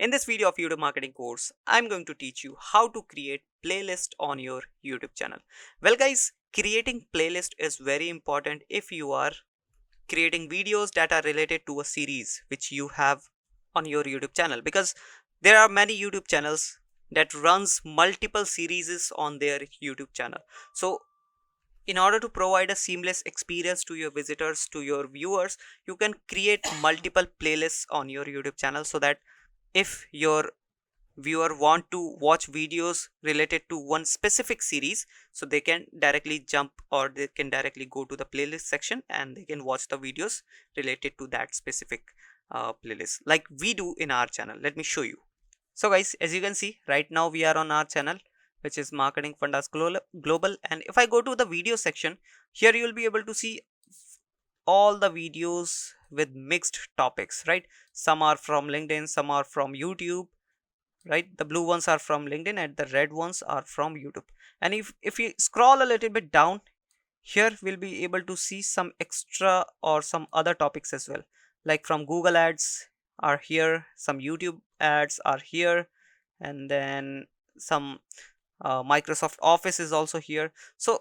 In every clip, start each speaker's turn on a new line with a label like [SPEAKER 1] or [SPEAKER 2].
[SPEAKER 1] In this video of YouTube marketing course, I'm going to teach you how to create playlist on your YouTube channel. Well guys, creating playlist is very important if you are creating videos that are related to a series which you have on your YouTube channel, because there are many YouTube channels that runs multiple series on their YouTube channel. So in order to provide a seamless experience to your visitors, to your viewers, you can create multiple playlists on your YouTube channel, so that if your viewer want to watch videos related to one specific series, so they can directly jump, or they can directly go to the playlist section and they can watch the videos related to that specific playlist, like we do in our channel. Let me show you. So guys, as you can see, right now we are on our channel, which is Marketing Fundas Global. And if I go to the video section, here you will be able to see all the videos with mixed topics, right? Some are from LinkedIn, some are from YouTube, right? The blue ones are from LinkedIn and the red ones are from YouTube. And if you scroll a little bit down, here we'll be able to see some extra or some other topics as well, like from Google ads are here, some YouTube ads are here, and then some Microsoft Office is also here. So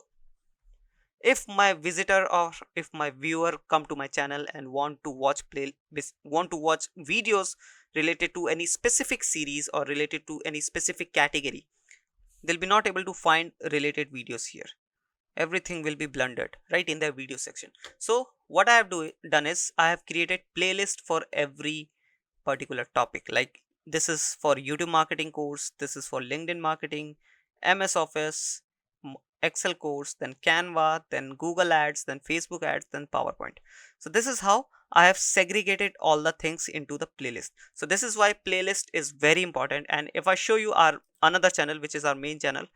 [SPEAKER 1] if my visitor or if my viewer come to my channel and want to watch videos related to any specific series or related to any specific category, they'll be not able to find related videos here. Everything will be blended right in the video section. So what I have done is I have created playlist for every particular topic. Like this is for YouTube marketing course, this is for LinkedIn marketing, MS Office, Excel course, then Canva, then Google ads, then Facebook ads, then PowerPoint. So this is how I have segregated all the things into the playlist. So this is why playlist is very important. And if I show you our another channel, which is our main channel,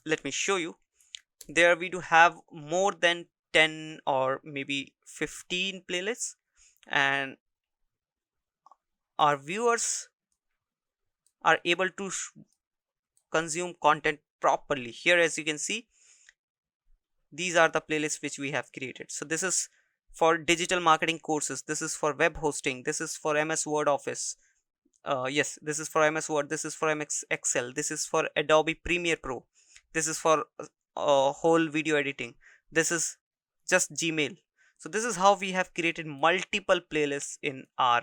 [SPEAKER 1] let me show you. There we do have more than 10 or maybe 15 playlists, and our viewers are able to consume content properly. Here, as you can see, these are the playlists which we have created. So this is for digital marketing courses, this is for web hosting, this is for MS Word Office, yes, this is for MS Word, this is for MS Excel, this is for Adobe Premiere Pro, this is for whole video editing, this is just Gmail. So this is how we have created multiple playlists in our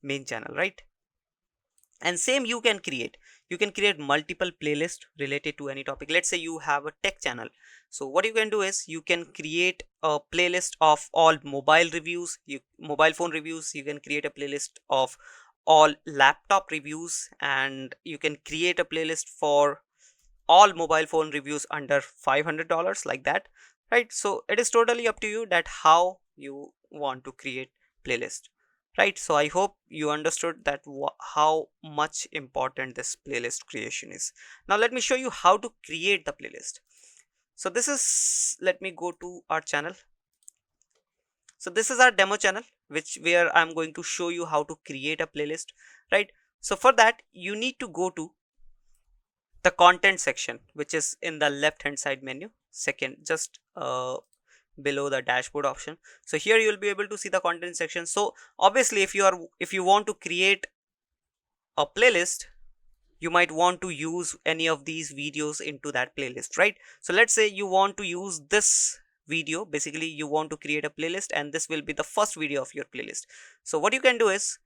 [SPEAKER 1] main channel, right? And same you can create multiple playlists related to any topic. Let's say you have a tech channel, so what you can do is you can create a playlist of all mobile phone reviews, you can create a playlist of all laptop reviews, and you can create a playlist for all mobile phone reviews under $500, like that, right? So it is totally up to you that how you want to create playlist, right? So I hope you understood that how much important this playlist creation is. Now let me show you how to create the playlist. So this is, let me go to our channel. So this is our demo channel, which where I'm going to show you how to create a playlist, right? So for that you need to go to the content section, which is in the left hand side menu, second, just below the dashboard option. So here you will be able to see the content section. So obviously if you want to create a playlist, you might want to use any of these videos into that playlist, right? So let's say you want to use this video, basically you want to create a playlist and this will be the first video of your playlist. So what you can do is,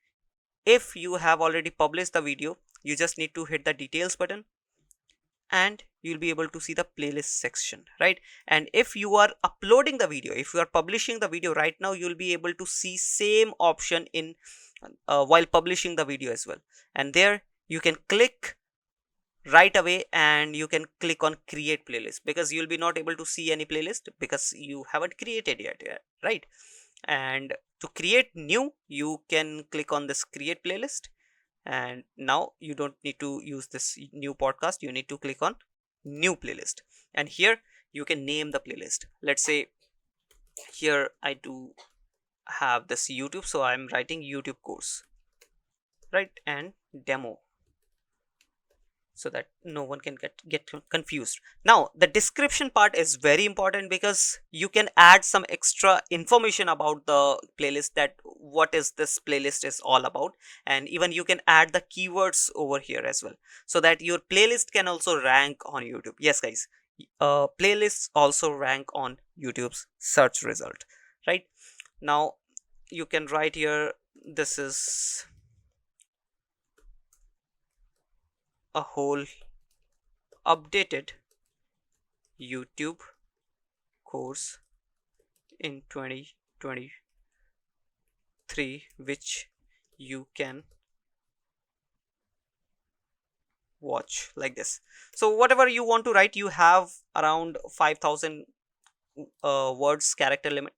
[SPEAKER 1] if you have already published the video, you just need to hit the details button and you'll be able to see the playlist section, right? And if you are uploading the video, if you are publishing the video right now, you'll be able to see same option in while publishing the video as well. And there you can click right away and you can click on create playlist, because you'll be not able to see any playlist because you haven't created yet, right? And to create new, you can click on this create playlist, and now you don't need to use this new podcast, you need to click on new playlist, and here you can name the playlist. Let's say here I do have this YouTube, so I'm writing YouTube course, right? And demo. so that no one can get confused. Now the description part is very important because you can add some extra information about the playlist, that what is this playlist is all about, and even you can add the keywords over here as well, so that your playlist can also rank on YouTube. Yes guys, playlists also rank on YouTube's search result, right? Now you can write here, this is a whole updated YouTube course in 2023 which you can watch, like this. So whatever you want to write, you have around 5000 words character limit.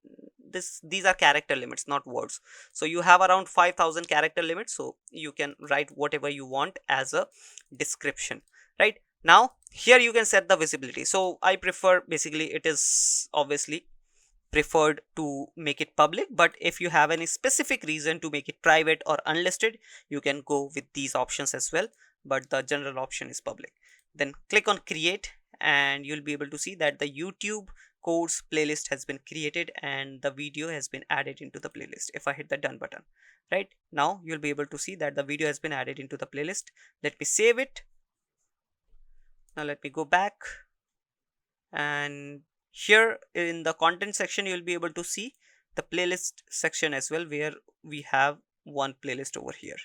[SPEAKER 1] These are character limits, not words. So you have around 5000 character limits, so you can write whatever you want as a description, right? Now here you can set the visibility. So I prefer, basically it is obviously preferred to make it public, but if you have any specific reason to make it private or unlisted, you can go with these options as well, but the general option is public. Then click on create, and you'll be able to see that the YouTube course playlist has been created and the video has been added into the playlist. If I hit the done button, right now you'll be able to see that the video has been added into the playlist. Let me save it. Now let me go back, and here in the content section you'll be able to see the playlist section as well, where we have one playlist over here,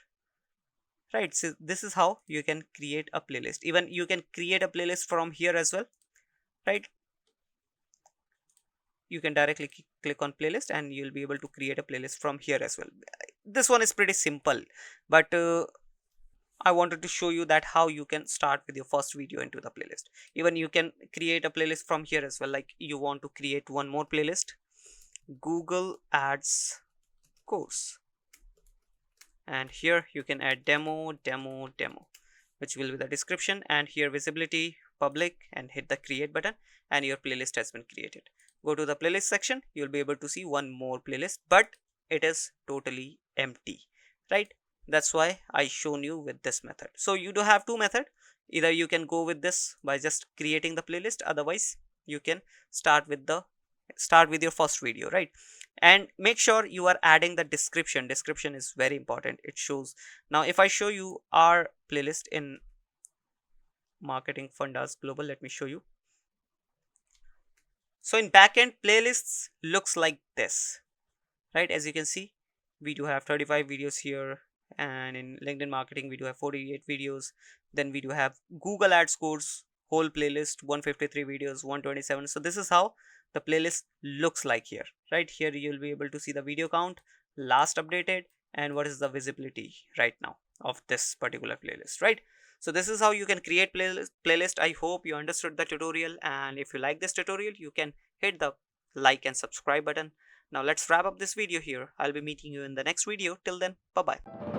[SPEAKER 1] right? So this is how you can create a playlist. Even you can create a playlist from here as well, right? You can directly click on playlist and you'll be able to create a playlist from here as well. This one is pretty simple, but I wanted to show you that how you can start with your first video into the playlist. Even you can create a playlist from here as well. Like you want to create one more playlist, Google Ads course, and here you can add demo, which will be the description, and here visibility public, and hit the create button, and your playlist has been created. Go to the playlist section, you'll be able to see one more playlist, but it is totally empty, right? That's why I shown you with this method. So you do have two methods. Either you can go with this by just creating the playlist, otherwise you can start with your first video, right? And make sure you are adding the description is very important. It shows. Now if I show you our playlist in Marketing Fundas Global, let me show you. So in backend, playlists looks like this, right? As you can see, we do have 35 videos here, and in LinkedIn marketing we do have 48 videos. Then we do have Google Ads course whole playlist, 153 videos, 127. So this is how the playlist looks like here, right? Here you'll be able to see the video count, last updated, and what is the visibility right now of this particular playlist, right? So this is how you can create playlist. I hope you understood the tutorial, and if you like this tutorial, you can hit the like and subscribe button. Now let's wrap up this video here. I'll be meeting you in the next video. Till then, bye bye.